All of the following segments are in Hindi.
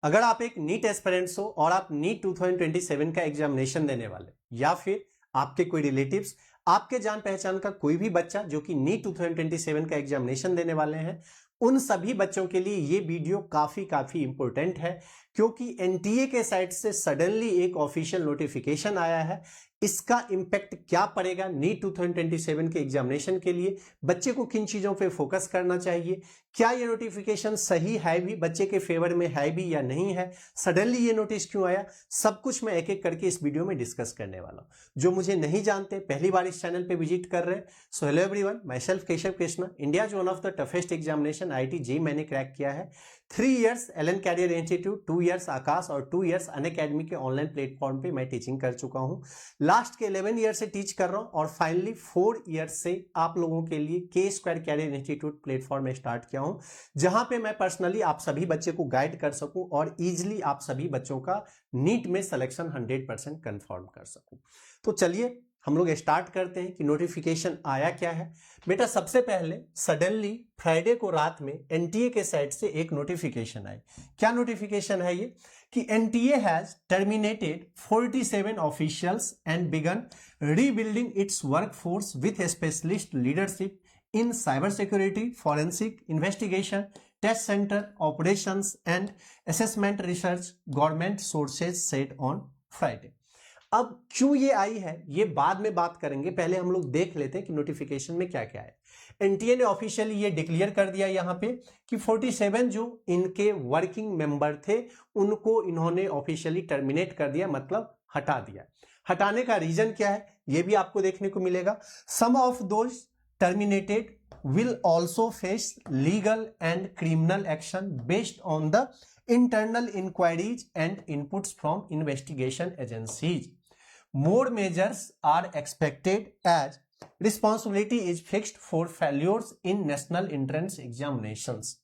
अगर आप एक नीट एस्पिरेंट्स हो और आप नीट 2027 का एग्जामिनेशन देने वाले या फिर आपके कोई रिलेटिव्स, आपके जान पहचान का कोई भी बच्चा जो कि नीट 2027 का एग्जामिनेशन देने वाले हैं, उन सभी बच्चों के लिए ये वीडियो काफी इंपॉर्टेंट है, क्योंकि एनटीए के साइड से सडनली एक ऑफिशियल नोटिफिकेशन आया है। इसका इंपैक्ट क्या पड़ेगा नीट 2027 के एग्जामिनेशन के लिए, बच्चे को किन चीजों पे फोकस करना चाहिए, क्या ये नोटिफिकेशन सही है भी, बच्चे के फेवर में है भी या नहीं है, सडनली ये नोटिस क्यों आया, सब कुछ मैं एक एक करके इस वीडियो में डिस्कस करने वाला हूं। जो मुझे नहीं जानते, पहली बार इस चैनल पे विजिट कर रहे हैं, so hello everyone, myself Keshav Krishna. India one of the toughest examination IIT JEE मैंने क्रैक किया है। 3 years Allen career institute, 2 years Aakash और 2 इयर्स अनअकैडमी के ऑनलाइन प्लेटफॉर्म पे मैं टीचिंग कर चुका हूं। लास्ट के 11 ईयर से टीच कर रहा हूं और फाइनली 4 ईयर से आप लोगों के लिए K square career institute platform में स्टार्ट किया हूं, जहां पे मैं पर्सनली आप सभी बच्चे को गाइड कर सकूं और इजीली आप सभी बच्चों का नीट में सिलेक्शन 100% कंफर्म कर सकूं। तो चलिए हम लोग स्टार्ट करते हैं कि नोटिफिकेशन आया क्या है। बेटा सबसे पहले सडनली फ्राइडे को रात में एनटीए के साइड से एक नोटिफिकेशन आई। क्या नोटिफिकेशन है ये कि NTA has terminated 47 officials and begin rebuilding it's workforce with specialist leadership in cyber security, forensic investigation, test center, operations and assessment research, government sources said on Friday। अब क्यों ये आई है ये बाद में बात करेंगे, पहले हम लोग देख लेते हैं कि नोटिफिकेशन में क्या क्या है। एनटीए ने ऑफिशियली ये डिक्लेयर कर दिया यहाँ पे कि 47 जो इनके वर्किंग मेंबर थे उनको इन्होंने ऑफिशियली टर्मिनेट कर दिया, मतलब हटा दिया। हटाने का रीजन क्या है ये भी आपको देखने को मिलेगा। Some of those terminated will also face legal and criminal action based on the internal inquiries and inputs from investigation agencies. More measures are expected as responsibility is fixed for failures in national entrance examinations।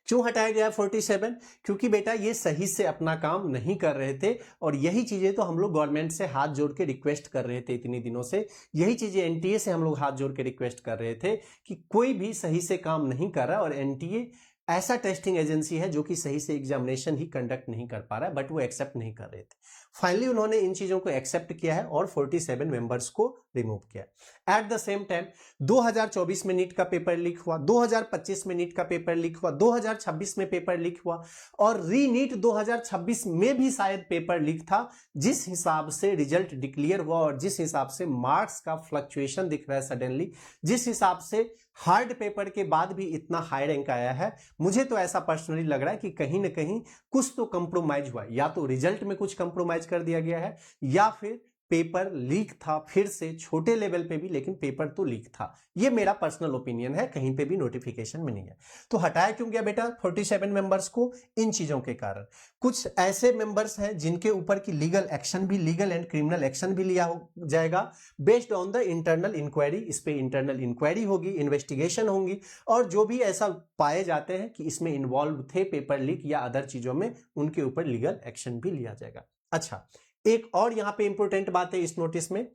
क्यों हटाया गया 47? क्योंकि बेटा ये सही से अपना काम नहीं कर रहे थे और यही चीजें तो हम लोग गवर्नमेंट से हाथ जोड़ के रिक्वेस्ट कर रहे थे इतनी दिनों से, यही चीजें एनटीए से हम लोग हाथ जोड़ के रिक्वेस्ट कर रहे थे कि कोई भी सही से काम नहीं कर रहा और एनटीए ऐसा टेस्टिंग एजेंसी है जो कि सही से एग्जामिनेशन ही कंडक्ट नहीं कर पा रहा है, बट वो एक्सेप्ट नहीं कर रहे थे। फाइनली उन्होंने इन चीजों को एक्सेप्ट किया है और 47 मेंबर्स को रिमूव किया। एट द सेम टाइम 2024 में नीट का पेपर लीक हुआ, 2025 में नीट का पेपर लीक हुआ, 2026 में पेपर लीक हुआ और री नीट 2026 में भी शायद पेपर लीक था। जिस हिसाब से रिजल्ट डिक्लेयर हुआ और जिस हिसाब से मार्क्स का फ्लक्चुएशन दिख रहा है सडनली, जिस हिसाब से हार्ड पेपर के बाद भी इतना हाई रैंक आया है, मुझे तो ऐसा पर्सनली लग रहा है कि कहीं ना कहीं कुछ तो कंप्रोमाइज हुआ, या तो रिजल्ट में कुछ कंप्रोमाइज कर दिया गया है या फिर पेपर लीक था, फिर से छोटे लेवल पे भी, लेकिन पेपर तो लीक था। ये मेरा पर्सनल ओपिनियन है, कहीं पे भी नोटिफिकेशन में नहीं है। तो हटाया क्यों गया बेटा 47 मेंबर्स को? इन चीजों के कारण। कुछ ऐसे मेंबर्स हैं जिनके ऊपर की लीगल एक्शन भी, लीगल एंड क्रिमिनल एक्शन भी लिया जाएगा based on the internal inquiry. इस पे इंटरनल इंक्वायरी होगी, इन्वेस्टिगेशन होंगी और जो भी ऐसा पाए जाते हैं कि इसमें इन्वॉल्व थे पेपर लीक या अदर चीजों में, उनके ऊपर लीगल एक्शन भी लिया जाएगा। अच्छा, एक और यहां पे इंपॉर्टेंट बात है इस नोटिस में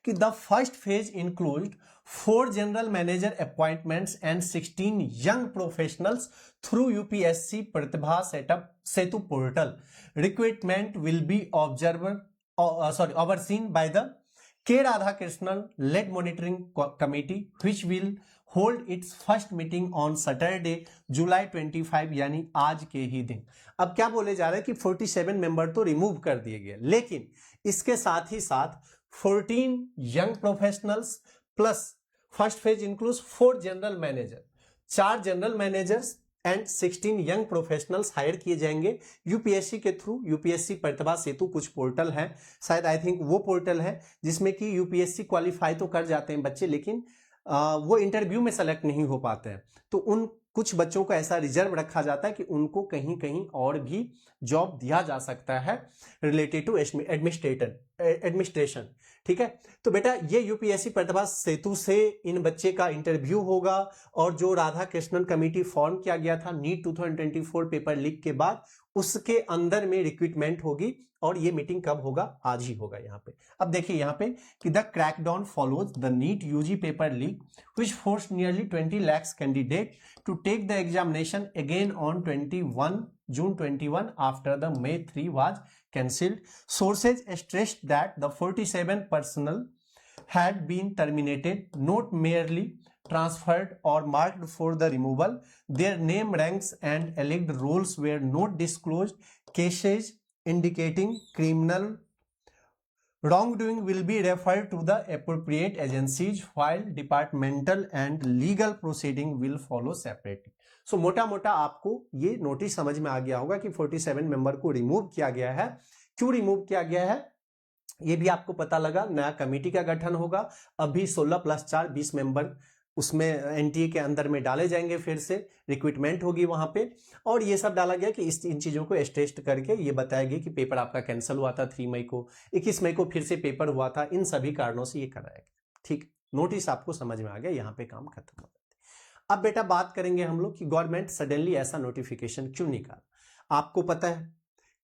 कि the first phase include 4 general manager appointments and 16 young professionals through UPSC Pratibha setup Setu portal. Recruitment will be overseen by the K. Radhakrishnan led monitoring committee which will hold its first meeting on Saturday, July 25 यानी आज के ही दिन। अब क्या बोले जा रहे हैं कि 47 मेंबर तो रिमूव कर दिए गए, लेकिन इसके साथ ही साथ 14 young professionals plus first phase includes 4 general manager, 4 general managers and 16 young professionals hire किए जाएंगे यूपीएससी के थ्रू। यूपीएससी प्रतिभा सेतु कुछ पोर्टल है, शायद आई थिंक वो पोर्टल है जिसमें कि यूपीएससी क्वालिफाई तो कर जाते हैं बच्चे, लेकिन वो इंटरव्यू में सेलेक्ट नहीं हो पाते हैं। तो उन कुछ बच्चों का ऐसा रिजर्व रखा जाता है कि उनको कहीं कहीं और भी जॉब दिया जा सकता है रिलेटेड टू एडमिनिस्ट्रेशन। ठीक है, तो बेटा ये यूपीएससी प्रतिभा सेतु से इन बच्चे का इंटरव्यू होगा और जो राधा कृष्णन कमेटी फॉर्म किया गया था नीट 2024 पेपर लीक के बाद, उसके अंदर में रिक्रूटमेंट होगी और ये मीटिंग कब होगा? आज ही होगा। यहाँ पे अब देखिए यहाँ पे कि the crackdown follows the NEET UG paper leak which forced nearly 20 lakhs candidate to take the examination again on 21 June 21 after the May 3 was cancelled. Sources stressed that the 47 personnel had been terminated, not merely transferred or marked for the removal. Their name, ranks and alleged roles were not disclosed. Cases indicating criminal wrongdoing will be referred to the appropriate agencies while departmental and legal proceeding will follow separately. So मोटा मोटा आपको ये नोटिस समझ में आ गया होगा कि 47 मेंबर को रिमूव किया गया है। क्यों रिमूव किया गया है ये भी आपको पता लगा। नया कमेटी का गठन होगा। अभी 16 + 4 20 मेंबर उसमें एनटीए के अंदर में डाले जाएंगे, फिर से रिक्रूटमेंट होगी वहां पे। और ये सब डाला गया कि इन चीजों को टेस्ट करके ये बताया गया कि पेपर आपका कैंसिल हुआ था 3 मई को, 21 मई को फिर से पेपर हुआ था। इन सभी कारणों से ये कराया गया। ठीक, नोटिस आपको समझ में आ गया, यहाँ पे काम खत्म हो जाता है। अब बेटा बात करेंगे हम लोग कि गवर्नमेंट सडनली ऐसा नोटिफिकेशन क्यों निकाला। आपको पता है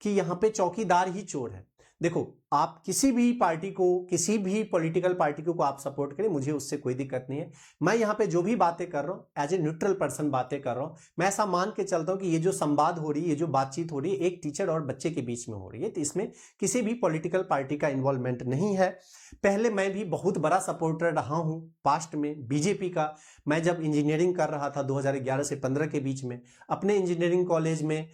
कि यहाँ पे चौकीदार ही चोर है। देखो, आप किसी भी पार्टी को, किसी भी पॉलिटिकल पार्टी को आप सपोर्ट करें, मुझे उससे कोई दिक्कत नहीं है। मैं यहाँ पे जो भी बातें कर रहा हूं एज ए न्यूट्रल पर्सन बातें कर रहा हूं। मैं ऐसा मान के चलता हूं कि ये जो संवाद हो रही है, ये जो बातचीत हो रही है, एक टीचर और बच्चे के बीच में हो रही है, तो इसमें किसी भी पॉलिटिकल पार्टी का इन्वॉल्वमेंट नहीं है। पहले मैं भी बहुत बड़ा सपोर्टर रहा हूं पास्ट में बीजेपी का। मैं जब इंजीनियरिंग कर रहा था 2011 से 15 के बीच में, अपने इंजीनियरिंग कॉलेज में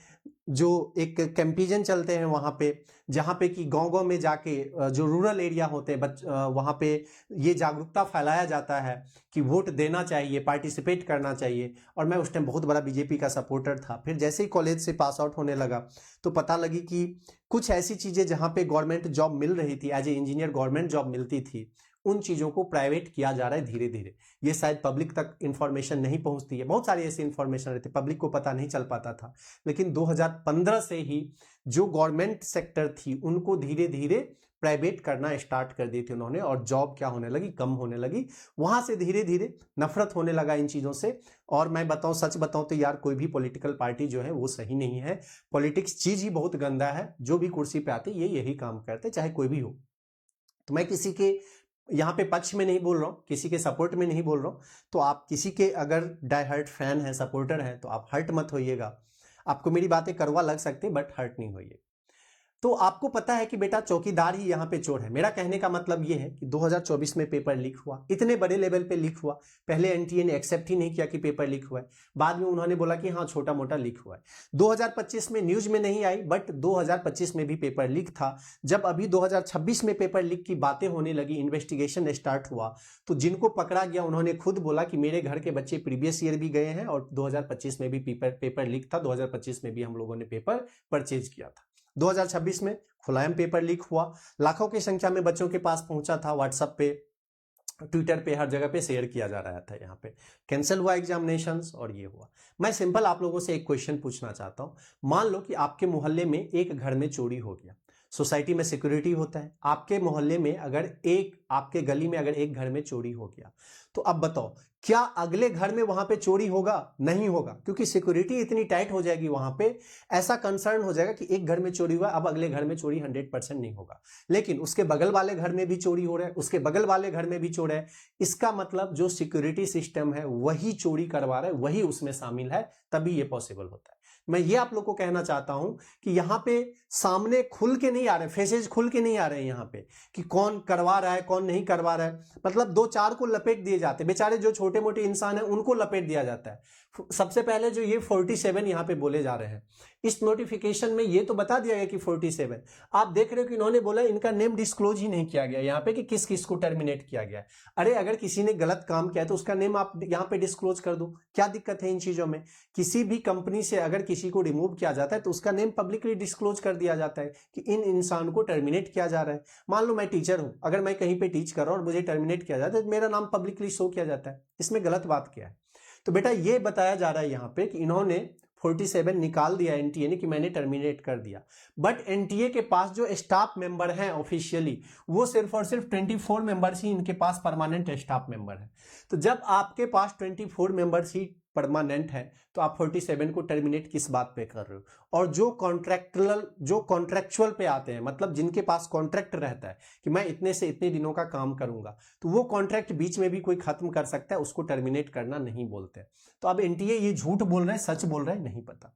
जो एक कैंपेन चलते हैं वहां पे, जहां पे कि गांव-गांव में जाके जो रूरल एरिया होते हैं वहां पे ये जागरूकता फैलाया जाता है कि वोट देना चाहिए, पार्टिसिपेट करना चाहिए। और मैं उस टाइम बहुत बड़ा बीजेपी का सपोर्टर था। फिर जैसे ही कॉलेज से पास आउट होने लगा तो पता लगी कि कुछ ऐसी चीजें जहां पे गवर्नमेंट जॉब मिल रही थी, as a engineer government job मिलती थी, उन चीजों को प्राइवेट किया जा रहा है धीरे धीरे। ये शायद पब्लिक तक इंफॉर्मेशन नहीं पहुंचती है, बहुत सारी ऐसी इंफॉर्मेशन रहती है, पब्लिक को पता नहीं चल पाता था। लेकिन 2015 से ही जो गवर्नमेंट सेक्टर थी उनको धीरे धीरे प्राइवेट करना स्टार्ट कर दी थी उन्होंने, और जॉब क्या होने लगी, कम होने लगी। वहां से धीरे धीरे नफरत होने लगा इन चीजों से। और मैं बताऊं, सच बताऊं तो यार, कोई भी पॉलिटिकल पार्टी जो है वो सही नहीं है। पॉलिटिक्स चीज ही बहुत गंदा है। जो भी कुर्सी पे आते ये यही काम करते, चाहे कोई भी हो। तो मैं किसी के यहाँ पे पक्ष में नहीं बोल रहा हूं, किसी के सपोर्ट में नहीं बोल रहा हूं। तो आप किसी के अगर डाई हार्ट फैन है, सपोर्टर है, तो आप हर्ट मत होइएगा। आपको मेरी बातें करवा लग सकते, बट हर्ट नहीं होइए। तो आपको पता है कि बेटा चौकीदार ही यहाँ पे चोर है। मेरा कहने का मतलब ये है कि 2024 में पेपर लीक हुआ, इतने बड़े लेवल पे लीक हुआ। पहले एनटीए ने एक्सेप्ट ही नहीं किया कि पेपर लीक हुआ है, बाद में उन्होंने बोला कि हाँ छोटा मोटा लीक हुआ है। 2025 में न्यूज में नहीं आई, बट 2025 में भी पेपर लीक था। जब अभी 2026 में पेपर लीक की बातें होने लगी, इन्वेस्टिगेशन स्टार्ट हुआ, तो जिनको पकड़ा गया उन्होंने खुद बोला कि मेरे घर के बच्चे प्रीवियस ईयर भी गए हैं और 2025 में भी पेपर लीक था। 2025 में भी हम लोगों ने पेपर परचेज किया था। 2026 में खुलायम पेपर लीक हुआ, लाखों की संख्या में बच्चों के पास पहुंचा था, व्हाट्सएप पे, ट्विटर पे, हर जगह पे शेयर किया जा रहा था। यहाँ पे कैंसिल हुआ एग्जामिनेशंस और ये हुआ। मैं सिंपल आप लोगों से एक क्वेश्चन पूछना चाहता हूं। मान लो कि आपके मोहल्ले में एक घर में चोरी हो गया। सोसाइटी में सिक्योरिटी होता है, आपके मोहल्ले में अगर आपके गली में अगर एक घर में चोरी हो गया, तो अब बताओ क्या अगले घर में वहां पे चोरी होगा? नहीं होगा, क्योंकि सिक्योरिटी इतनी टाइट हो जाएगी वहां पे, ऐसा कंसर्न हो जाएगा कि एक घर में चोरी हुआ, अब अगले घर में चोरी 100% नहीं होगा। लेकिन उसके बगल वाले घर में भी चोरी हो रहा है, उसके बगल वाले घर में भी चोर है। इसका मतलब जो सिक्योरिटी सिस्टम है वही चोरी करवा रहा है, वही उसमें शामिल है, तभी ये पॉसिबल होता है। मैं ये आप लोग को कहना चाहता हूं कि यहां पे सामने खुल के नहीं आ रहे, फेसेज खुल के नहीं आ रहे हैं यहाँ पे कि कौन करवा रहा है कौन नहीं करवा रहा है। मतलब 2-4 को लपेट दिए जाते हैं, बेचारे जो छोटे मोटे इंसान हैं उनको लपेट दिया जाता है। सबसे पहले जो ये 47 यहाँ पे बोले जा रहे हैं, इस नोटिफिकेशन में ये तो बता दिया गया कि 47। आप देख रहे हो कि इन्होंने बोला इनका नेम डिस्क्लोज ही नहीं किया गया यहाँ पे कि किस किस को टर्मिनेट किया गया। अरे अगर किसी ने गलत काम किया तो उसका नेम आप यहाँ पे डिस्क्लोज कर दो, क्या दिक्कत है इन चीजों में? किसी भी कंपनी से अगर किसी को रिमूव किया जाता है तो उसका नेम पब्लिकली डिस्क्लोज कर दिया जाता है कि इन इंसान को टर्मिनेट किया जा रहा है। मान लो मैं टीचर हूं, अगर मैं कहीं पे टीच कर रहा हूं और मुझे टर्मिनेट किया जाता है तो मेरा नाम पब्लिकली शो किया जाता है। इसमें गलत बात क्या है? तो बेटा ये बताया जा रहा है यहाँ पे कि इन्होंने 47 निकाल दिया एनटीए ने कि मैंने टर्मिनेट कर दिया, बट एनटीए के पास जो स्टाफ मेंबर हैं ऑफिशियली वो सिर्फ और सिर्फ 24 मेंबर्स ही इनके पास परमानेंट स्टाफ मेंबर हैं। तो जब आपके पास 24 मेंबर्स ही परमानेंट है तो आप 47 को टर्मिनेट किस बात पे कर रहे हो? और जो कॉन्ट्रैक्चुअल पे आते हैं, मतलब जिनके पास कॉन्ट्रैक्ट रहता है कि मैं इतने से इतने दिनों का काम करूंगा, तो वो कॉन्ट्रैक्ट बीच में भी कोई खत्म कर सकता है, उसको टर्मिनेट करना नहीं बोलते। तो अब एनटीए ये झूठ बोल रहे हैं सच बोल रहे हैं नहीं पता।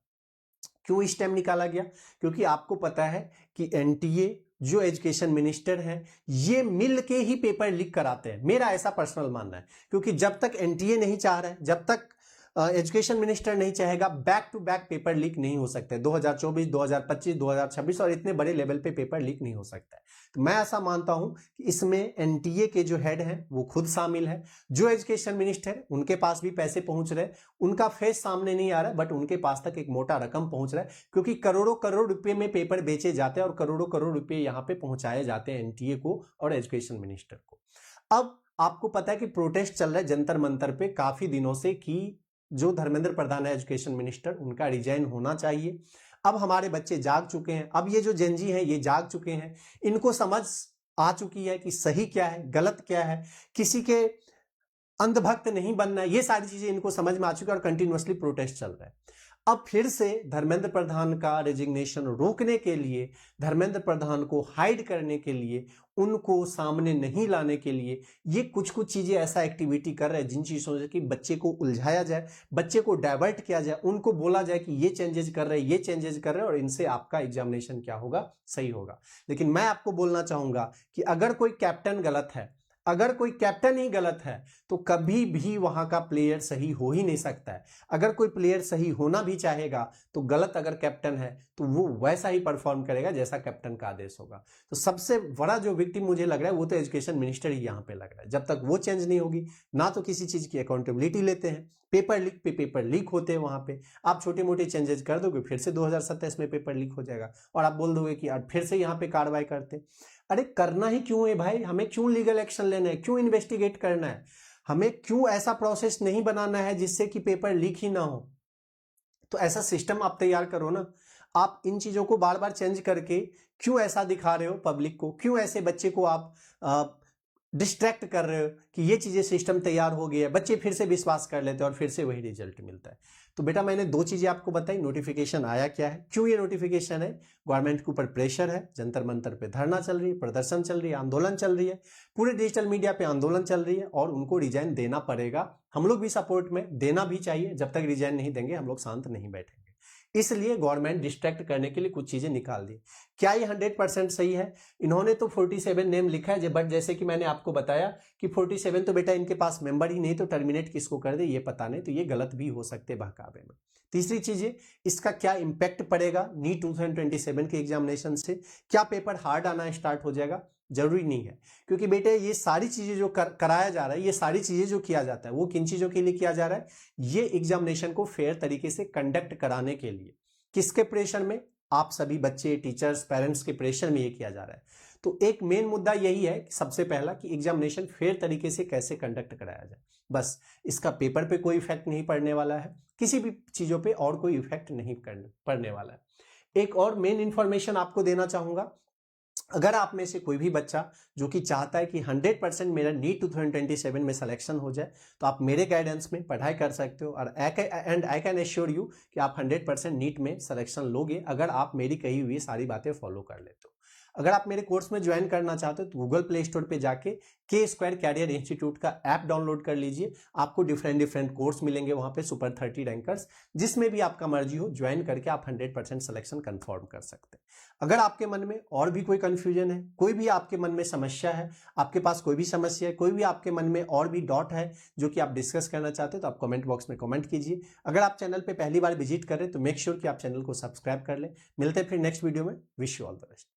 क्यों इस टाइम निकाला गया? क्योंकि आपको पता है कि एनटीए जो एजुकेशन मिनिस्टर हैं ये मिल के ही पेपर लीक कराते हैं, मेरा ऐसा पर्सनल मानना है। क्योंकि जब तक एनटीए नहीं चाह रहा है, जब तक एजुकेशन मिनिस्टर नहीं चाहेगा, back to back paper leak नहीं हो सकते। 2024, 2025, 2026 और इतने बड़े लेवल पे पेपर लीक नहीं हो सकता है। तो मैं ऐसा मानता हूं कि इसमें एनटीए के जो हेड हैं वो खुद शामिल है, जो एजुकेशन मिनिस्टर उनके पास भी पैसे पहुंच रहे, उनका फेस सामने नहीं आ रहा बट उनके पास तक एक मोटा रकम पहुंच रहा है, क्योंकि करोड़ों करोड़ रुपए में पेपर बेचे जाते हैं और करोड़ों करोड़ रुपए यहां पे पहुंचाए जाते हैं एनटीए को और एजुकेशन मिनिस्टर को। अब आपको पता है कि प्रोटेस्ट चल रहा है जंतर मंतर पे काफी दिनों से कि जो धर्मेंद्र प्रधान है एजुकेशन मिनिस्टर, उनका रिजाइन होना चाहिए। अब हमारे बच्चे जाग चुके हैं, अब ये जो जेनजी हैं ये जाग चुके हैं, इनको समझ आ चुकी है कि सही क्या है गलत क्या है, किसी के अंधभक्त नहीं बनना है, ये सारी चीजें इनको समझ में आ चुकी है और कंटिन्यूअसली प्रोटेस्ट चल रहा है। अब फिर से धर्मेंद्र प्रधान का रेजिग्नेशन रोकने के लिए, धर्मेंद्र प्रधान को हाइड करने के लिए, उनको सामने नहीं लाने के लिए ये कुछ कुछ चीजें ऐसा एक्टिविटी कर रहे हैं जिन चीजों से कि बच्चे को उलझाया जाए, बच्चे को डाइवर्ट किया जाए, उनको बोला जाए कि ये चेंजेस कर रहे हैं, ये चेंजेस कर रहे हैं और इनसे आपका एग्जामिनेशन क्या होगा, सही होगा। लेकिन मैं आपको बोलना चाहूंगा कि अगर कोई कैप्टन गलत है, अगर कोई कैप्टन ही गलत है तो कभी भी वहां का प्लेयर सही हो ही नहीं सकता है। अगर कोई प्लेयर सही होना भी चाहेगा तो गलत अगर कैप्टन है तो वो वैसा ही परफॉर्म करेगा जैसा कैप्टन का आदेश होगा। तो सबसे बड़ा जो विक्टिम मुझे लग रहा है वो तो एजुकेशन मिनिस्टर ही यहां पे लग रहा है। जब तक वो चेंज नहीं होगी, ना तो किसी चीज की अकाउंटेबिलिटी लेते हैं, पेपर लीक पे पेपर लीक होते हैं, वहां पे आप छोटे मोटे चेंजेस कर दोगे फिर से 2027 में पेपर लीक हो जाएगा और आप बोल दोगे कि यार फिर से यहाँ पे कार्रवाई करते। अरे करना ही क्यों है भाई, हमें क्यों लीगल एक्शन लेना है, क्यों इन्वेस्टिगेट करना है, हमें क्यों ऐसा प्रोसेस नहीं बनाना है जिससे कि पेपर लीक ही ना हो। तो ऐसा सिस्टम आप तैयार करो ना। आप इन चीजों को बार बार चेंज करके क्यों ऐसा दिखा रहे हो पब्लिक को, क्यों ऐसे बच्चे को आप डिस्ट्रैक्ट कर रहे हो कि ये चीजें सिस्टम तैयार हो गई है, बच्चे फिर से विश्वास कर लेते हैं और फिर से वही रिजल्ट मिलता है। तो बेटा मैंने दो चीजें आपको बताई, नोटिफिकेशन आया क्या है, क्यों ये नोटिफिकेशन है, गवर्नमेंट के ऊपर प्रेशर है, जंतर मंतर पे धरना चल रही है, प्रदर्शन चल रही है, आंदोलन चल रही है, पूरे डिजिटल मीडिया पे आंदोलन चल रही है और उनको रिजाइन देना पड़ेगा। हम लोग भी सपोर्ट में, देना भी चाहिए, जब तक रिजाइन नहीं देंगे हम लोग शांत नहीं बैठेंगे। इसलिए गवर्नमेंट डिस्ट्रैक्ट करने के लिए कुछ चीजें निकाल दी। क्या ये 100% सही है? इन्होंने तो 47 नेम लिखा है, बट जैसे कि मैंने आपको बताया कि 47 तो बेटा इनके पास मेंबर ही नहीं, तो टर्मिनेट किसको कर दे ये पता नहीं, तो ये गलत भी हो सकते बहकावे में। तीसरी चीज है इसका क्या इंपैक्ट पड़ेगा नीट 2027 के एग्जामिनेशन से, क्या पेपर हार्ड आना स्टार्ट हो जाएगा? जरूरी नहीं है, क्योंकि बेटे ये सारी चीजें जो कराया जा रहा है, ये सारी चीजें जो किया जाता है वो किन चीजों के लिए किया जा रहा है? ये एग्जामिनेशन को फेयर तरीके से कंडक्ट कराने के लिए। किसके प्रेशर में? आप सभी बच्चे, टीचर्स, पेरेंट्स के प्रेशर में ये किया जा रहा है। तो एक मेन मुद्दा यही है सबसे पहला कि एग्जामिनेशन फेयर तरीके से कैसे कंडक्ट कराया जाए। बस इसका पेपर पे कोई इफेक्ट नहीं पड़ने वाला है, किसी भी चीजों पे और कोई इफेक्ट नहीं पड़ने वाला है। एक और मेन इंफॉर्मेशन आपको देना चाहूंगा, अगर आप में से कोई भी बच्चा जो कि चाहता है कि 100% मेरा नीट 2027 में सिलेक्शन हो जाए, तो आप मेरे गाइडेंस में पढ़ाई कर सकते हो और आई कैन एश्योर यू कि आप 100% नीट में सिलेक्शन लोगे अगर आप मेरी कही हुई सारी बातें फॉलो कर लेते हो। अगर आप मेरे कोर्स में ज्वाइन करना चाहते हो तो गूगल प्ले स्टोर पे जाके K² कैरियर इंस्टीट्यूट का ऐप डाउनलोड कर लीजिए। आपको डिफरेंट कोर्स मिलेंगे वहां पे, सुपर 30 रैंकर्स, जिसमें भी आपका मर्जी हो ज्वाइन करके आप 100% सिलेक्शन कंफर्म कर सकते हैं। अगर आपके मन में और भी कोई कंफ्यूजन है, कोई भी आपके मन में समस्या है, आपके पास कोई भी समस्या है, कोई भी आपके मन में और भी डॉट है जो कि आप डिस्कस करना चाहते हो, तो आप कमेंट बॉक्स में कमेंट कीजिए। अगर आप चैनल पे पहली बार विजिट करें तो मेक श्योर कि आप चैनल को सब्सक्राइब कर लें। मिलते हैं फिर नेक्स्ट वीडियो में। Wish you all the best.